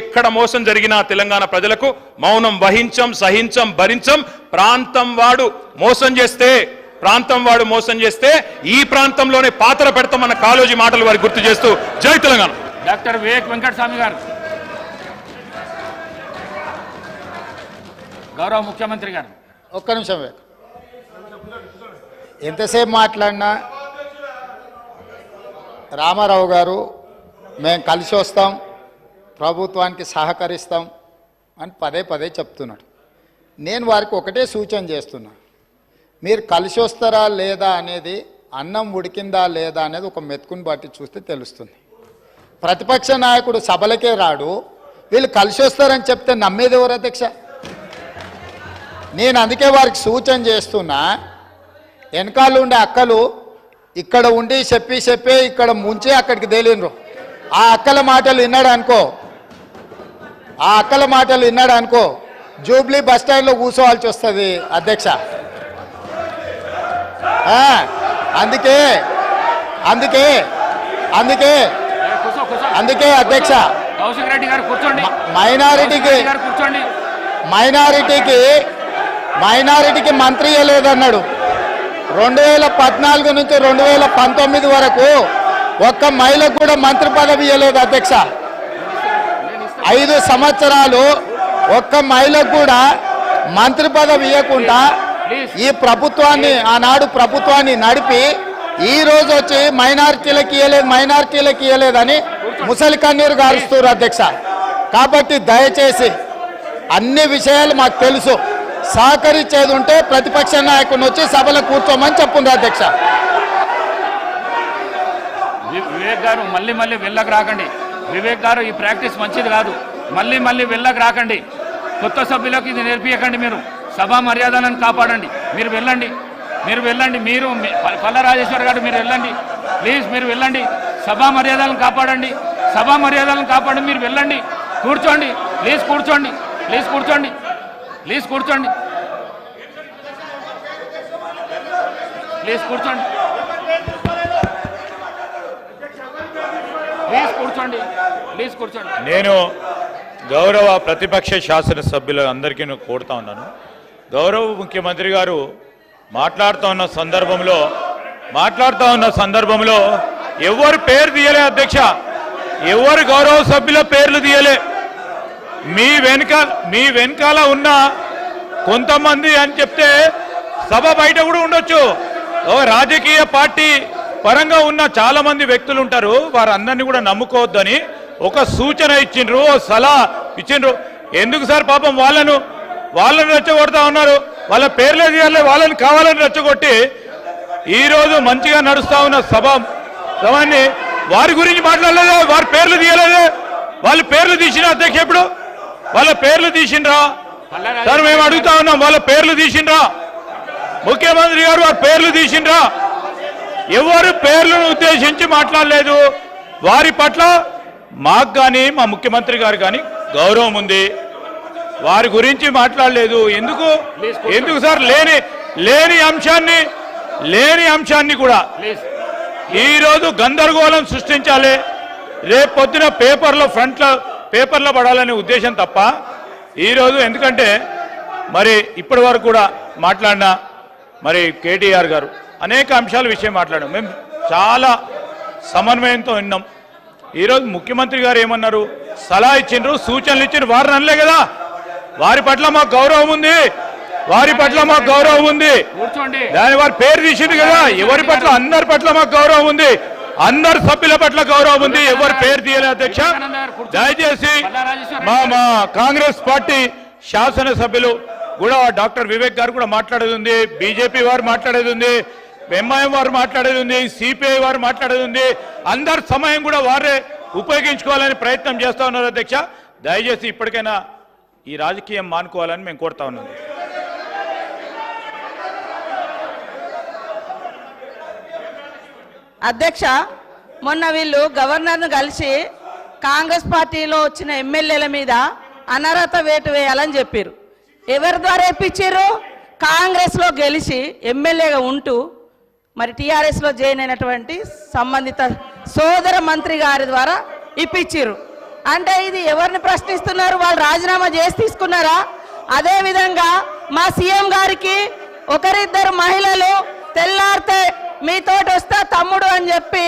ఎక్కడ మోసం జరిగినా తెలంగాణ ప్రజలకు మౌనం వహించం, సహించం, భరించం. ప్రాంతం వాడు మోసం చేస్తే ఈ ప్రాంతంలోనే పాత్ర పెడతామన్న కాళోజీ మాటలు వారికి గుర్తు చేస్తూ జై తెలంగాణ. డాక్టర్ వివేక్ వెంకటస్వామి గారు. గౌరవ ముఖ్యమంత్రి గారు. ఒక్క నిమిషం వివేక్, ఎంతసేపు మాట్లాడినా రామారావు గారు మేము కలిసి వస్తాం, ప్రభుత్వానికి సహకరిస్తాం అని పదే పదే చెప్తున్నాడు. నేను వారికి ఒకటే సూచన చేస్తున్నా, మీరు కలిసి వస్తారా లేదా అనేది, అన్నం ఉడికిందా లేదా అనేది ఒక మెతుకుని బట్టి చూస్తే తెలుస్తుంది. ప్రతిపక్ష నాయకుడు సభలకే రాడు, వీళ్ళు కలిసి వస్తారని చెప్తే నమ్మేది ఎవరు అధ్యక్ష? నేను అందుకే వారికి సూచన చేస్తున్నా, వెనకాల ఉండే అక్కలు ఇక్కడ ఉండి చెప్పి ఇక్కడ ముంచి అక్కడికి తేలినరు. ఆ అక్కల మాటలు విన్నాడు అనుకో జూబ్లీ బస్ స్టాండ్లో కూర్చోవాల్సి వస్తుంది అధ్యక్ష. అందుకే అధ్యక్ష, మైనారిటీకి మంత్రి ఇవ్వలేదన్నాడు. 2014 నుంచి 2019 వరకు ఒక్క మహిళకు కూడా మంత్రి పదవి ఇవ్వలేదు అధ్యక్ష. 5 సంవత్సరాలు ఒక్క మహిళకు కూడా మంత్రి పదవి ఇవ్వకుండా ఈ ప్రభుత్వాన్ని, ఆనాడు ప్రభుత్వాన్ని నడిపి ఈ రోజు వచ్చి మైనారిటీలకు ఇవ్వలేదని ముసలి కన్నీరు గారుస్తారు అధ్యక్ష. కాబట్టి దయచేసి అన్ని విషయాలు మాకు తెలుసు, సహకరించేది ఉంటే ప్రతిపక్ష నాయకుడిని వచ్చి సభలో కూర్చోమని చెప్పుంది అధ్యక్ష. వివేక్ గారు మళ్ళీ వెళ్ళకు రాకండి. వివేక్ గారు, ఈ ప్రాక్టీస్ మంచిది కాదు. మళ్ళీ వెళ్ళకు రాకండి. కొత్త సభ్యులకు ఇది నేర్పించకండి. మీరు సభా మర్యాదలను కాపాడండి. మీరు వెళ్ళండి. మీరు పల్ల రాజేశ్వర్ గారు మీరు వెళ్ళండి ప్లీజ్. మీరు వెళ్ళండి, సభా మర్యాదలను కాపాడండి. మీరు వెళ్ళండి. కూర్చోండి ప్లీజ్, కూర్చోండి. నేను గౌరవ ప్రతిపక్ష శాసనసభ్యులు అందరికీ కోరుతా ఉన్నాను, గౌరవ ముఖ్యమంత్రి గారు మాట్లాడుతూ ఉన్న సందర్భంలో ఎవరు పేరు తీయలే అధ్యక్ష, ఎవరు గౌరవ సభ్యుల పేర్లు తీయలే. మీ వెనకాల ఉన్న కొంతమంది అని చెప్తే సభ బయట కూడా ఉండొచ్చు. రాజకీయ పార్టీ పరంగా ఉన్న చాలా మంది వ్యక్తులు ఉంటారు, వారందరినీ కూడా నమ్ముకోవద్దని ఒక సూచన ఇచ్చిండ్రు, సలహా ఇచ్చిండ్రు. ఎందుకు సార్ పాపం వాళ్ళని రెచ్చగొడతా ఉన్నారు. వాళ్ళ పేర్లే తీయాలి, వాళ్ళని కావాలని రెచ్చగొట్టి ఈరోజు మంచిగా నడుస్తా ఉన్న సభని వారి గురించి మాట్లాడలేదే, వారి పేర్లు తీయలేదే. వాళ్ళ పేర్లు తీసిన అధ్యక్ష, ఎప్పుడు వాళ్ళ పేర్లు తీసిండ్రా సార్? మేము అడుగుతా ఉన్నాం, వాళ్ళ పేర్లు తీసిండ్రా? ముఖ్యమంత్రి గారు వారి పేర్లు తీసిండ్రా? ఎవరు పేర్లను ఉద్దేశించి మాట్లాడలేదు. వారి పట్ల మాకు కానీ మా ముఖ్యమంత్రి గారు కానీ గౌరవం ఉంది, వారి గురించి మాట్లాడలేదు. ఎందుకు సార్? లేని అంశాన్ని కూడా ఈరోజు గందరగోళం సృష్టించాలి, రేపు పొద్దున పేపర్లో పడాలనే ఉద్దేశం తప్ప ఈరోజు, ఎందుకంటే మరి ఇప్పటి వరకు కూడా మాట్లాడిన మరి కేటీఆర్ గారు అనేక అంశాల విషయం మాట్లాడాం, మేము చాలా సమన్వయంతో విన్నాం. ఈరోజు ముఖ్యమంత్రి గారు ఏమన్నారు? సలహా ఇచ్చిండ్రు, సూచనలు ఇచ్చిండ్రు, వారిని అనలే కదా. వారి పట్ల మాకు గౌరవం ఉంది, దాని వారి పేరు తీసిండు కదా. ఎవరి పట్ల? అందరి పట్ల మాకు గౌరవం ఉంది, అందరు సభ్యుల పట్ల గౌరవం ఉంది, ఎవరు పేరు తీయలే అధ్యక్ష. దయచేసి మా కాంగ్రెస్ పార్టీ శాసనసభ్యులు కూడా డాక్టర్ వివేక్ గారు కూడా మాట్లాడేది ఉంది, బీజేపీ వారు మాట్లాడేది ఉంది, ఎంఐఎం వారు మాట్లాడేది ఉంది, సిపిఐ వారు మాట్లాడేది ఉంది. అందరి సమయం కూడా వారే ఉపయోగించుకోవాలని ప్రయత్నం చేస్తా ఉన్నారు అధ్యక్ష. దయచేసి ఇప్పటికైనా ఈ రాజకీయం మానుకోవాలని మేము కోరుతా ఉన్నాం. అధ్యక్ష, మొన్న వీళ్ళు గవర్నర్ను కలిసి కాంగ్రెస్ పార్టీలో వచ్చిన ఎమ్మెల్యేల మీద అనర్హత వేటు వేయాలని చెప్పారు. ఎవరి ద్వారా ఇప్పించారు? కాంగ్రెస్లో గెలిచి ఎమ్మెల్యేగా ఉంటూ మరి టీఆర్ఎస్లో జాయిన్ అయినటువంటి సంబంధిత సోదర మంత్రి గారి ద్వారా ఇప్పించారు. అంటే ఇది ఎవరిని ప్రశ్నిస్తున్నారు? వాళ్ళు రాజీనామా చేసి తీసుకున్నారా? అదే విధంగా మా సీఎం గారికి ఒకరిద్దరు మహిళలు తెల్లారితే మీతోటి వస్తా తమ్ముడు అని చెప్పి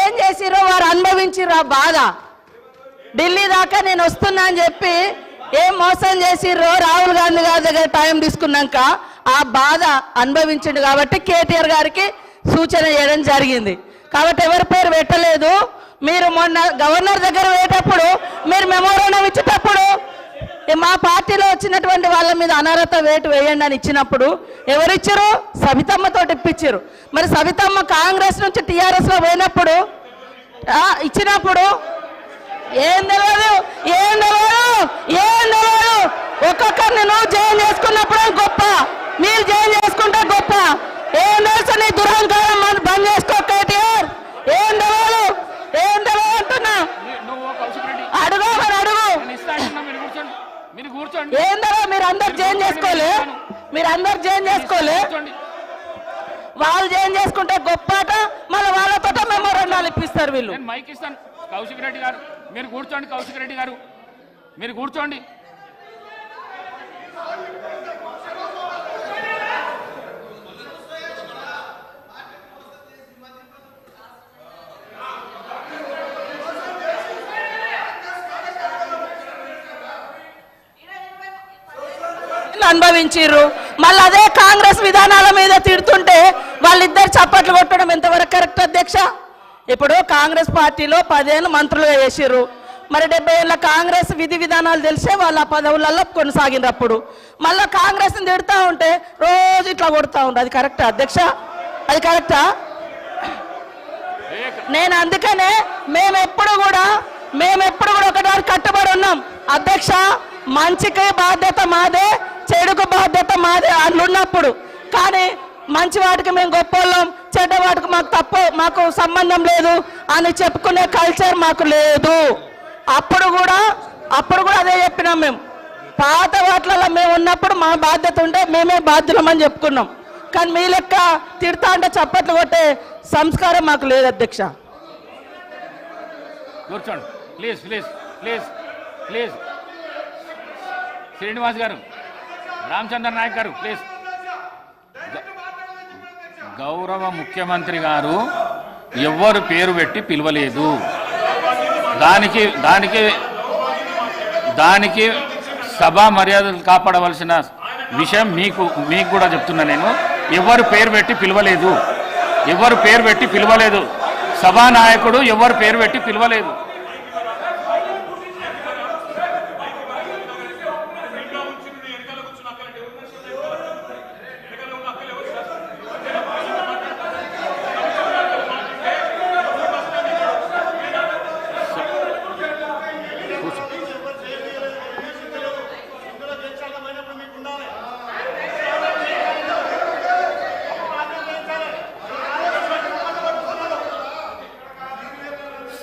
ఏం చేసిరో వారు అనుభవించిర్రు ఆ బాధ. ఢిల్లీ దాకా నేను వస్తున్నా అని చెప్పి ఏం మోసం చేసిర్రో రాహుల్ గాంధీ గారి దగ్గర టైం తీసుకున్నాక ఆ బాధ అనుభవించిండు కాబట్టి కేటీఆర్ గారికి సూచన చేయడం జరిగింది. కాబట్టి ఎవరి పేరు పెట్టలేదు. మీరు మొన్న గవర్నర్ దగ్గర పోయేటప్పుడు మీరు మెమోరాండం ఇచ్చేటప్పుడు మా పార్టీలో వచ్చినటువంటి వాళ్ళ మీద అనర్హత వేటు వేయండి అని ఇచ్చినప్పుడు ఎవరిచ్చారు? సబితమ్మతో ఇప్పించారు. మరి సబితమ్మ కాంగ్రెస్ నుంచి టీఆర్ఎస్లో పోయినప్పుడు ఇచ్చినప్పుడు ఏం తెలియదు, ఏం తెలియదు, ఏం తెలియదు. ఒక్కొక్కరిని నువ్వు జైలు చేసుకున్నప్పుడు గొప్ప, మీరు జైలు చేసుకుంటే గొప్ప. ఏం తెలుసు నీ దురహంకారం బంద్ చేసుకో కేటీఆర్. ఏం తెలియదు, ఏం తెలియదు అంటున్నా. అడుగు మరి అడుగు. ఏం తెలియదు, మీరు అందరు జైలు చేసుకోలే, మీరు అందరు జైలు చేసుకోలే. వాళ్ళు జైలు చేసుకుంటే గొప్పట, మళ్ళీ వాళ్ళతో మెమోరాండాలు ఇప్పిస్తారు వీళ్ళు. మైక్ ఇస్తాను. కౌశిక్ రెడ్డి గారు మీరు కూర్చోండి. కౌశిక్ రెడ్డి గారు మీరు కూర్చోండి. అనుభవించారు. మళ్ళీ అదే కాంగ్రెస్ విధానాల మీద తిడుతుంటే వాళ్ళిద్దరు చప్పట్లు కొట్టడం ఎంతవరకు కరెక్ట్ అధ్యక్ష? ఇప్పుడు కాంగ్రెస్ పార్టీలో 10 ఏళ్ళు మంత్రులుగా చేసిర్రు. మరి 70 ఏళ్ళ కాంగ్రెస్ విధి విధానాలు తెలిసే వాళ్ళ పదవులలో కొనసాగినప్పుడు మళ్ళీ కాంగ్రెస్ని తిడుతూ ఉంటే రోజు ఇట్లా కొడుతూ ఉంటారు. అది కరెక్టా అధ్యక్ష? అది కరెక్టా? నేను అందుకనే మేమెప్పుడు కూడా ఒకటి కట్టుబడి ఉన్నాం అధ్యక్ష. మంచికి బాధ్యత మాదే, చెడుకు బాధ్యత మాదే అట్లున్నప్పుడు. కానీ మంచి వాటికి మేము గొప్పవాళ్ళం, చెడ్డ వాటికి మాకు సంబంధం లేదు అని చెప్పుకునే కల్చర్ మాకు లేదు. అప్పుడు కూడా అదే చెప్పినాం. మేము పాత వాటిలలో మేము ఉన్నప్పుడు మా బాధ్యత ఉంటే మేమే బాధ్యులమని చెప్పుకున్నాం. కానీ మీ లెక్క తిడతా అంటే చప్పట్లు కొట్టే సంస్కారం మాకు లేదు అధ్యక్ష. కూర్చోండి please please please please. Srinivas గారు, రామచంద్ర నాయక్ గారు ప్లీజ్. గౌరవ ముఖ్యమంత్రి గారు ఎవ్వరు పేరు పెట్టి పిలవలేదు. దానికి సభా మర్యాదలు కాపాడవలసిన విషయం మీకు కూడా చెప్తున్నా. నేను ఎవరు పేరు పెట్టి పిలవలేదు. సభానాయకుడు ఎవరు పేరు పెట్టి పిలవలేదు.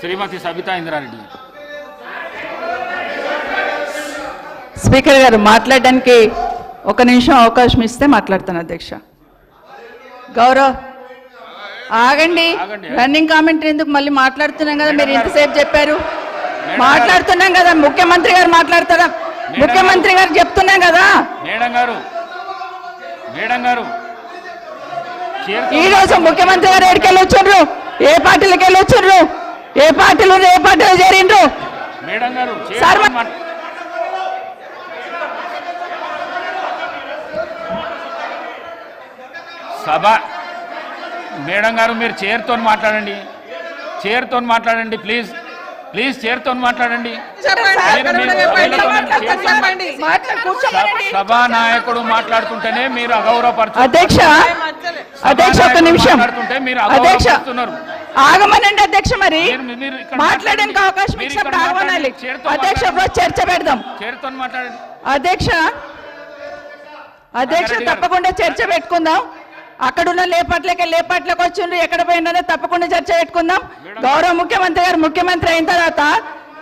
శ్రీమతి సబితా ఇంద్రారెడ్డి. స్పీకర్ గారు మాట్లాడడానికి 1 నిమిషం అవకాశం ఇస్తే మాట్లాడతాను అధ్యక్ష. ఆగండి. రన్నింగ్ కామెంటరీ ఎందుకు? మళ్ళీ మాట్లాడుతున్నాం కదా, మీరు ఇంతసేపు చెప్పారు. మాట్లాడుతున్నాం కదా, ముఖ్యమంత్రి గారు మాట్లాడతారా? ముఖ్యమంత్రి గారు చెప్తున్నాం కదా. మేడం గారు ఈ రోజు ముఖ్యమంత్రి గారు ఎక్కడికి వెళ్ళి వచ్చిండ్రు? ఏ పార్టీలకు వెళ్ళి వచ్చిండ్రు? ఏ పార్టీలో చేరిండ్రు? మేడం గారు సభ మేడం గారు మీరు చైర్తో మాట్లాడండి ప్లీజ్. చైర్తో మాట్లాడండి. సభానాయకుడు మాట్లాడుతుంటేనే మీరు అగౌరవపరుస్తున్నారు. అధ్యక్ష 1 నిమిషం. ఆగమనండి అధ్యక్ష. మరి మాట్లాడడానికి అవకాశం ఇచ్చినప్పుడు ఆగమనాలి అధ్యక్ష. చర్చ పెడదాం అధ్యక్ష. తప్పకుండా చర్చ పెట్టుకుందాం. అక్కడున్న లేపాట్లకు వచ్చిండ్రు, ఎక్కడ పోయిందో తప్పకుండా చర్చ పెట్టుకుందాం. గౌరవ ముఖ్యమంత్రి గారు ముఖ్యమంత్రి అయిన తర్వాత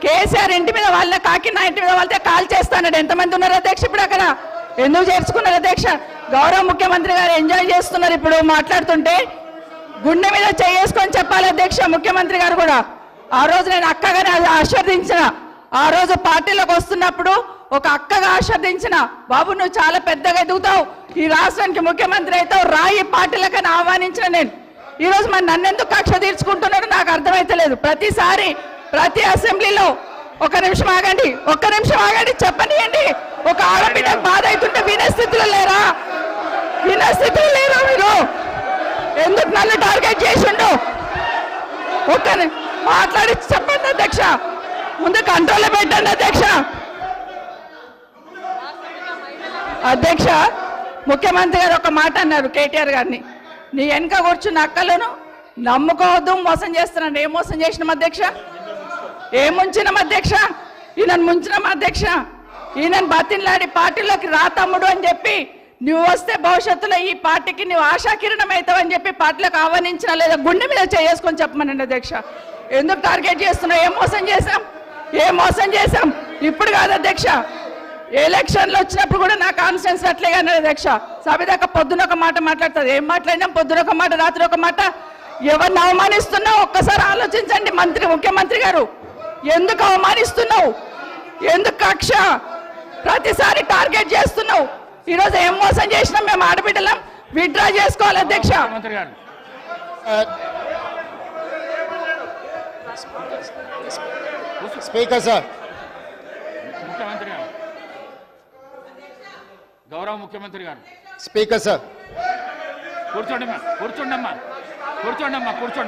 కేసీఆర్ ఇంటి మీద వాళ్ళ కాకినా ఇంటి మీద వాళ్ళతో కాల్ చేస్తాడు. ఎంతమంది ఉన్నారు అధ్యక్ష ఇప్పుడు అక్కడ? ఎందుకు చేర్చుకున్నారు అధ్యక్ష? గౌరవ ముఖ్యమంత్రి గారు ఎంజాయ్ చేస్తున్నారు. ఇప్పుడు మాట్లాడుతుంటే గుండె మీద చేసుకొని చెప్పాలి అధ్యక్ష. ముఖ్యమంత్రి గారు కూడా ఆ రోజు నేను అక్కగానే ఆశీర్వదించిన ఆ రోజు పార్టీలోకి వస్తున్నప్పుడు ఒక అక్కగా ఆశీర్దించిన బాబు నువ్వు చాలా పెద్దగా ఎదుగుతావు, ఈ రాష్ట్రానికి ముఖ్యమంత్రి అవుతావు, రాయి పార్టీలకని ఆహ్వానించిన నేను ఈ రోజు మరి నన్నెందుకు కక్ష తీర్చుకుంటున్నాడు నాకు అర్థమైతలేదు. ప్రతిసారి ప్రతి అసెంబ్లీలో ఒక్క నిమిషం ఆగండి చెప్పనియండి. ఒక ఆడబిడ్డకు బాధ అవుతుంటే వినే స్థితిలో లేరా మీరు? ఎందుకు నన్ను టార్గెట్ చేసిండు? మాట్లాడి చెప్పండి అధ్యక్ష, ముందు కంట్రోల్లో పెట్టండి అధ్యక్ష. ముఖ్యమంత్రి గారు ఒక మాట అన్నారు కేటీఆర్ గారిని, నీ వెనక కూర్చున్న అక్కలను నమ్ముకోవద్దు, మోసం చేస్తున్నాడు. ఏం మోసం చేసినాం అధ్యక్ష? ఏం ముంచినాం అధ్యక్ష? ఈయనను ముంచినాం అధ్యక్ష. ఈయనను బతిన్లాడి పార్టీలోకి రా తమ్ముడు అని చెప్పి నువ్వు వస్తే భవిష్యత్తులో ఈ పార్టీకి నువ్వు ఆశాకిరణం అవుతావు అని చెప్పి పార్టీలకు ఆహ్వానించిన లేదా గుండె మీద చేసుకొని చెప్పమనండి అధ్యక్ష. ఎందుకు టార్గెట్ చేస్తున్నావు? ఏం మోసం చేశాం? ఇప్పుడు కాదు అధ్యక్ష, ఎలక్షన్లు వచ్చినప్పుడు కూడా నా కాన్ఫిడెన్స్ అట్లేగా అధ్యక్ష. సభదాకా పొద్దున ఒక మాట మాట్లాడుతుంది, ఏం మాట్లాడినాం? పొద్దున ఒక మాట, రాత్రి ఒక మాట. ఎవరిని అవమానిస్తున్నావు ఒక్కసారి ఆలోచించండి ముఖ్యమంత్రి గారు. ఎందుకు అవమానిస్తున్నావు? ఎందుకు కక్ష? ప్రతిసారి టార్గెట్ చేస్తున్నావు. ఈరోజు ఏం మోసం చేసినాం? మేము ఆడబిడ్డలం విత్డ్రా చేసుకోవాలి అధ్యక్ష. స్పీకర్ సార్, ముఖ్యమంత్రి గారు, గౌరవ ముఖ్యమంత్రి గారు, స్పీకర్ సార్, కూర్చోండి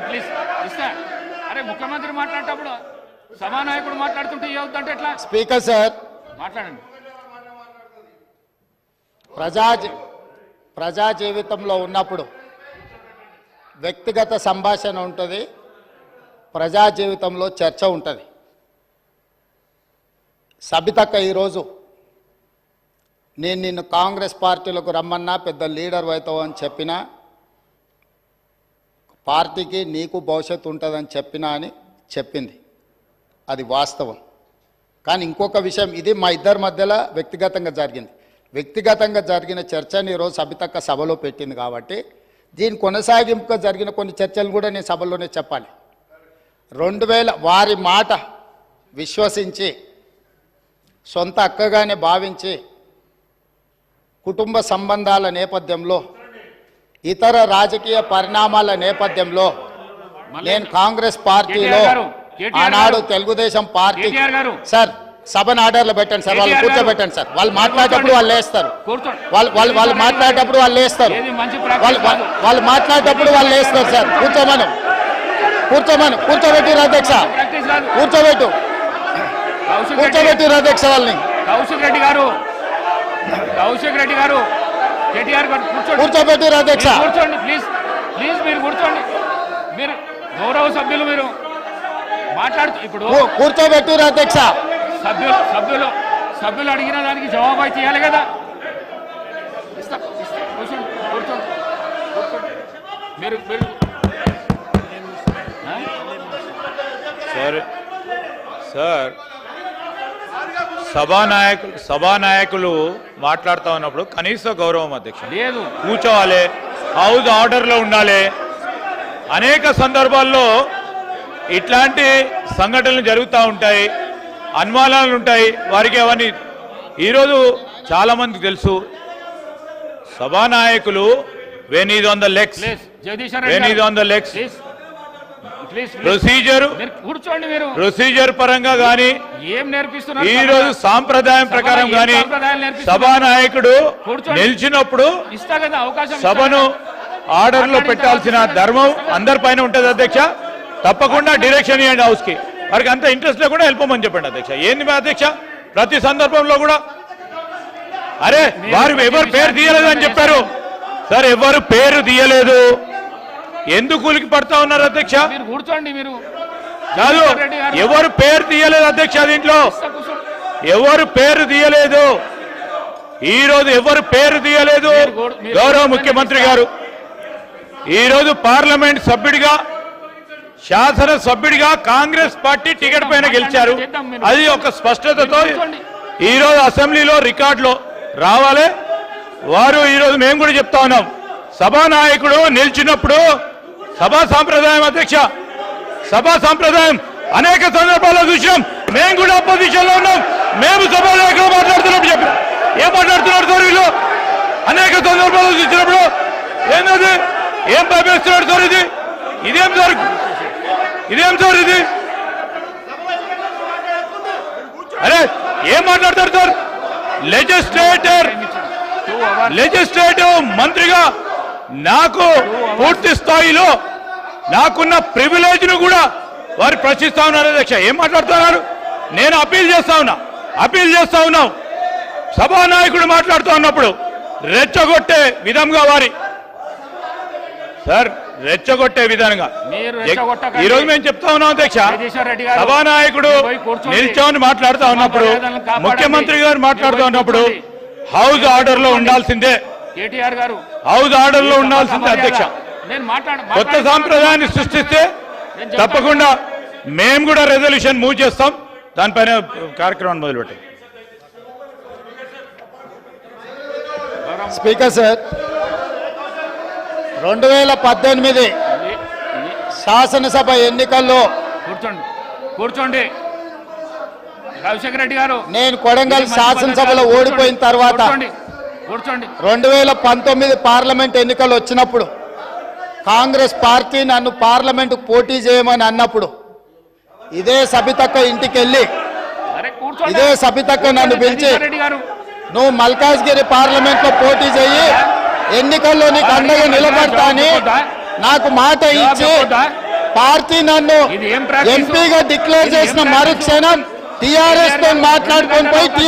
ప్లీజ్. ఇస్తా. అరే ముఖ్యమంత్రి మాట్లాడేటప్పుడు సభానాయకుడు మాట్లాడుతుంటే ఏవుతుంటే ఎట్లా? స్పీకర్ సార్, మాట్లాడండి. ప్రజా జీవితంలో ఉన్నప్పుడు వ్యక్తిగత సంభాషణ ఉంటుంది, ప్రజా జీవితంలో చర్చ ఉంటుంది. సబితక్క ఈరోజు నేను నిన్ను కాంగ్రెస్ పార్టీలకు రమ్మన్నా పెద్ద లీడర్ అవుతావు అని చెప్పినా, పార్టీకి నీకు భవిష్యత్తు ఉంటుందని చెప్పినా అని చెప్పింది. అది వాస్తవం. కానీ ఇంకొక విషయం, ఇది మా ఇద్దరి మధ్యలో వ్యక్తిగతంగా జరిగింది. వ్యక్తిగతంగా జరిగిన చర్చని ఈరోజు సబితక్క సభలో పెట్టింది కాబట్టి దీని కొనసాగింపుగా జరిగిన కొన్ని చర్చలు కూడా నేను సభలోనే చెప్పాలి. 2000 వారి మాట విశ్వసించి సొంత అక్కగానే భావించి కుటుంబ సంబంధాల నేపథ్యంలో ఇతర రాజకీయ పరిణామాల నేపథ్యంలో నేను కాంగ్రెస్ పార్టీలో ఆనాడు తెలుగుదేశం పార్టీ సార్ సభను ఆర్డర్లో పెట్టండి సార్, వాళ్ళు కూర్చోబెట్టండి సార్. వాళ్ళు మాట్లాడేటప్పుడు వాళ్ళు లేస్తారు, వాళ్ళు మాట్లాడేటప్పుడు వాళ్ళు లేస్తారు, వాళ్ళు మాట్లాడేటప్పుడు వాళ్ళు లేస్తారు సార్. కూర్చోబెట్టిరు అధ్యక్ష, కూర్చోబెట్టిరు అధ్యక్ష వాళ్ళని. కౌశిక్ రెడ్డి గారు కేటీఆర్ గారు కూర్చోబెట్టిరు అధ్యక్ష. కూర్చోండి ప్లీజ్ మీరు కూర్చోండి. మీరు గౌరవ సభ్యులు మీరు మాట్లాడుతూ ఇప్పుడు కూర్చోబెట్టిరు అధ్యక్ష. సభ్యులు అడిగిన దానికి జవాబు అయితే ఇవ్వాలి కదా. కూర్చోండి మీరు సార్ సభానాయకులు మాట్లాడుతూ ఉన్నప్పుడు కనీస గౌరవం అధ్యక్ష లేదు. కూర్చోవాలి, హౌస్ ఆర్డర్లో ఉండాలి. అనేక సందర్భాల్లో ఇట్లాంటి సంఘటనలు జరుగుతూ ఉంటాయి, అనుమానాలు ఉంటాయి వారికి. అవన్నీ ఈరోజు చాలామందికి తెలుసు. సభానాయకులు when is on the legs, procedure పరంగా కానీ ఈ రోజు సాంప్రదాయం ప్రకారం కానీ సభానాయకుడు నిలిచినప్పుడు సభను ఆర్డర్ లో పెట్టాల్సిన ధర్మం అందరిపైన ఉంటుంది అధ్యక్ష. తప్పకుండా డైరెక్షన్ ఇవ్వండి హౌస్ కి. వారికి అంత ఇంట్రెస్ట్ లేకుండా వెళ్ళిపోమని చెప్పండి అధ్యక్ష. ఏంది మా అధ్యక్ష ప్రతి సందర్భంలో కూడా అరే వారు ఎవరు పేరు తీయలేదు అని చెప్పారు సార్. ఎవరు పేరు తీయలేదు, ఎందుకు ఉలికి పడతా ఉన్నారు అధ్యక్ష? కూర్చోండి మీరు. కాదు, ఎవరు పేరు తీయలేదు అధ్యక్ష. దీంట్లో ఎవరు పేరు తీయలేదు, ఈ రోజు ఎవరు పేరు తీయలేదు. గౌరవ ముఖ్యమంత్రి గారు ఈరోజు పార్లమెంట్ సభ్యుడిగా, శాసన సభ్యుడిగా కాంగ్రెస్ పార్టీ టికెట్ పైన గెలిచారు. అది ఒక స్పష్టతతో ఈరోజు అసెంబ్లీలో రికార్డులో రావాలి. వారు ఈరోజు మేము కూడా చెప్తా ఉన్నాం, సభానాయకుడు నిలిచినప్పుడు సభా సాంప్రదాయం అధ్యక్ష, సభా సాంప్రదాయం అనేక సందర్భాల్లో చూసాం. మేము కూడా అపోజిషన్ లో ఉన్నాం. మేము సభలో మాట్లాడుతున్నప్పుడు చెప్పి ఏం మాట్లాడుతున్నారు సార్ వీళ్ళు? అనేక సందర్భాలు ఇచ్చినప్పుడు ఏంటది? ఏం భయపేస్తున్నాడు సార్? ఇదేం సార్? ఇదేం సార్ ఇది? అరే ఏం మాట్లాడతారు సార్? లెజిస్లేటివ్ మంత్రిగా నాకు పూర్తి స్థాయిలో నాకున్న ప్రివిలేజ్ ను కూడా వారు ప్రశ్నిస్తా ఉన్నారు. అధ్యక్ష ఏం మాట్లాడుతున్నారు? నేను అప్పీల్ చేస్తా ఉన్నాం. సభానాయకుడు మాట్లాడుతూ ఉన్నప్పుడు రెచ్చగొట్టే విధంగా రెచ్చగొట్టే విధంగా ఈరోజు మేము చెప్తా ఉన్నాం అధ్యక్ష. సభానాయకుడు నిల్చొని మాట్లాడుతూ ఉన్నప్పుడు, ముఖ్యమంత్రి గారు మాట్లాడుతూ ఉన్నప్పుడు హౌస్ ఆర్డర్ లో ఉండాల్సిందే. కేటీఆర్ గారు హౌస్ ఆర్డర్ లో ఉండాల్సిందే అధ్యక్ష. కొత్త సాంప్రదాయాన్ని సృష్టిస్తే తప్పకుండా మేము కూడా రెజల్యూషన్ మూవ్ చేస్తాం. దానిపైన కార్యక్రమాన్ని మొదలుపెట్టాం. స్పీకర్ సార్, 2018 శాసనసభ ఎన్నికల్లో కూర్చోండి రాజశేఖర రెడ్డి గారు, నేను కొడంగల్ శాసనసభలో ఓడిపోయిన తర్వాత కూర్చోండి. 2019 పార్లమెంట్ ఎన్నికలు వచ్చినప్పుడు కాంగ్రెస్ పార్టీ నన్ను పార్లమెంట్ పోటీ చేయమని అన్నప్పుడు ఇదే సబితక్క ఇంటికి వెళ్ళి ఇదే సబితక్క నన్ను పిలిచి నువ్వు మల్కాజ్గిరి పార్లమెంట్ లో పోటీ చేయి, ఎన్నికల్లో నీకు అండగా నిలబడతా అని నాకు మాట ఇచ్చి పార్టీ నన్ను ఎంపీగా డిక్లేర్ చేసిన మరుక్షణం టీఆర్ఎస్ తో మాట్లాడుకొని పోయి